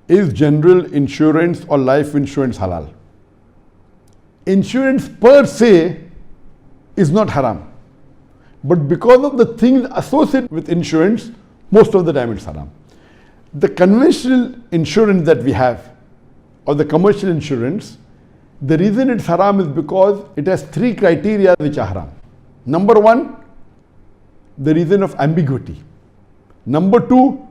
Is general insurance or life insurance halal? Insurance per se is not haram. But because of the things associated with insurance, most of the time it's haram. The conventional insurance that we have, or the commercial insurance, the reason it's haram is because it has three criteria which are haram. Number one, the reason of ambiguity. Number two,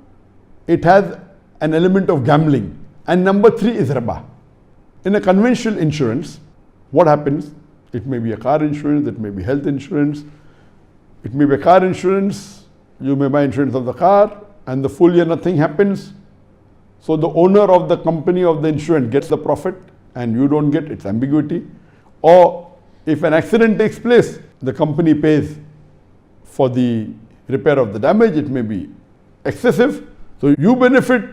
it has an element of gambling. And number three is riba. In a conventional insurance, what happens? It may be a car insurance, it may be health insurance, it may be a car insurance, you may buy insurance of the car, and the full year nothing happens. So the owner of the company of the insurance gets the profit and you don't get, it's ambiguity. Or if an accident takes place, the company pays for the repair of the damage, it may be excessive. So you benefit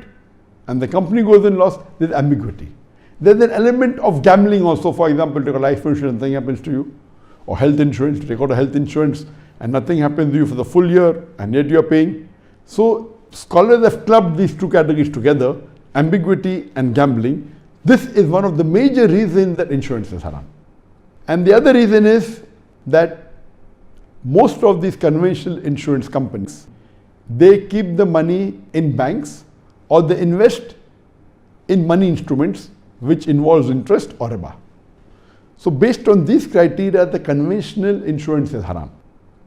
and the company goes in loss, there's ambiguity. There's an element of gambling also. For example, take a life insurance, nothing happens to you. Or health insurance, take out a health insurance and nothing happens to you for the full year and yet you're paying. So scholars have clubbed these two categories together, ambiguity and gambling. This is one of the major reasons that insurance is haram. And the other reason is that most of these conventional insurance companies, they keep the money in banks or they invest in money instruments which involves interest or riba. So based on these criteria, the conventional insurance is haram.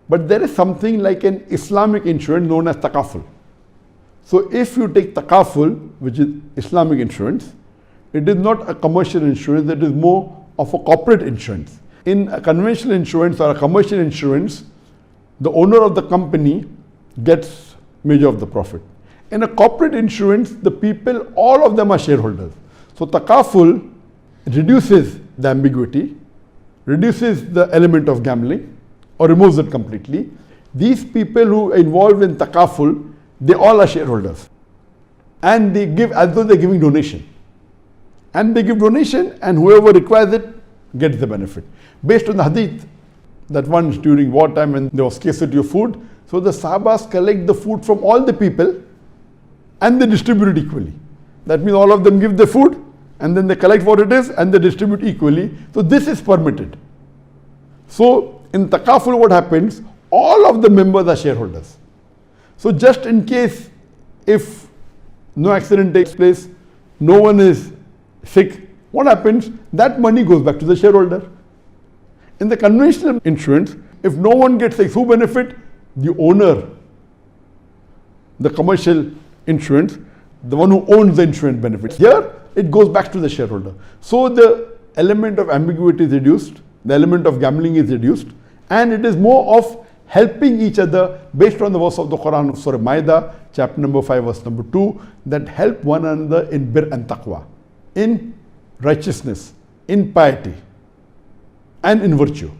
But there is something like an Islamic insurance known as takaful. So if you take takaful, which is Islamic insurance, it is not a commercial insurance, it is more of a corporate insurance. In a conventional insurance or a commercial insurance, the owner of the company gets major of the profit. In a corporate insurance, the people, all of them are shareholders. So takaful reduces the ambiguity, reduces the element of gambling, or removes it completely. These people who are involved in takaful, they all are shareholders. And they give as though they're giving donation. And they give donation and whoever requires it gets the benefit. Based on the hadith that once during wartime when there was scarcity of food, so the Sahabas collect the food from all the people and they distribute it equally. That means all of them give the food and then they collect what it is and they distribute equally. So this is permitted. So in takaful what happens? All of the members are shareholders. So just in case if no accident takes place, no one is sick, what happens? That money goes back to the shareholder. In the conventional insurance, if no one gets sick, who benefit? The owner. The commercial insurance, the one who owns the insurance benefits. Here, it goes back to the shareholder. So the element of ambiguity is reduced, the element of gambling is reduced, and it is more of helping each other based on the verse of the Quran of Surah Maida, chapter number 5, verse number 2, that help one another in bir and taqwa, in righteousness, in piety, and in virtue.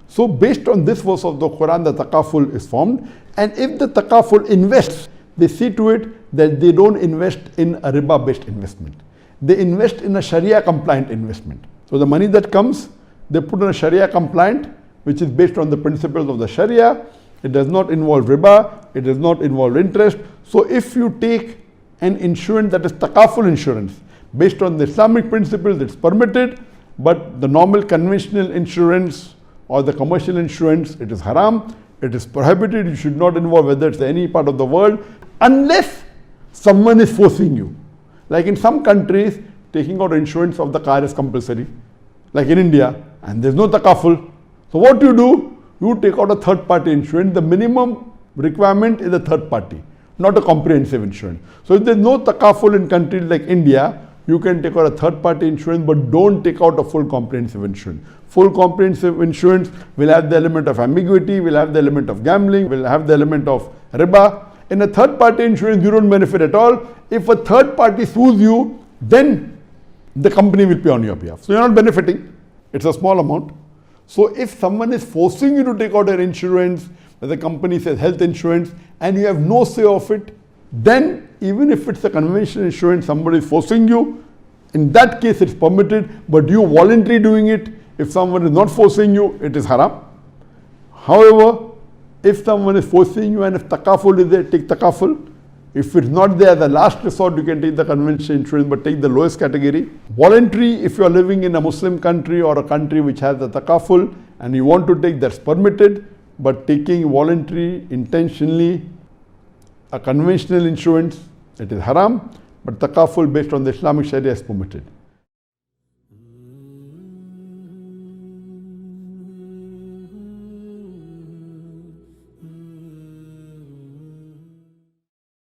So based on this verse of the Quran, the takaful is formed, and if the takaful invests, they see to it that they don't invest in a riba-based investment. They invest in a Sharia-compliant investment. So the money that comes, they put in a Sharia-compliant, which is based on the principles of the Sharia. It does not involve riba, it does not involve interest. So if you take an insurance that is takaful insurance, based on the Islamic principles, it's permitted, but the normal conventional insurance or the commercial insurance, it is haram, it is prohibited, you should not involve whether it's any part of the world, unless someone is forcing you. Like in some countries, taking out insurance of the car is compulsory, like in India, and there's no takaful. So what do? You take out a third party insurance. The minimum requirement is a third party, not a comprehensive insurance. So if there's no takaful in countries like India, you can take out a third party insurance, but don't take out a full comprehensive insurance. Full comprehensive insurance will have the element of ambiguity, will have the element of gambling, will have the element of riba. In a third party insurance, you don't benefit at all. If a third party sues you, then the company will pay on your behalf. So you're not benefiting. It's a small amount. So if someone is forcing you to take out an insurance, the company says health insurance, and you have no say of it, then even if it's a conventional insurance, somebody is forcing you, in that case it's permitted, but you voluntarily doing it, if someone is not forcing you, it is haram. However, if someone is forcing you and if takaful is there, take takaful. If it's not there, the last resort you can take the conventional insurance, but take the lowest category. Voluntary, if you are living in a Muslim country or a country which has a takaful and you want to take, that's permitted. But taking voluntary, intentionally, a conventional insurance, it is haram. But takaful based on the Islamic Sharia is permitted.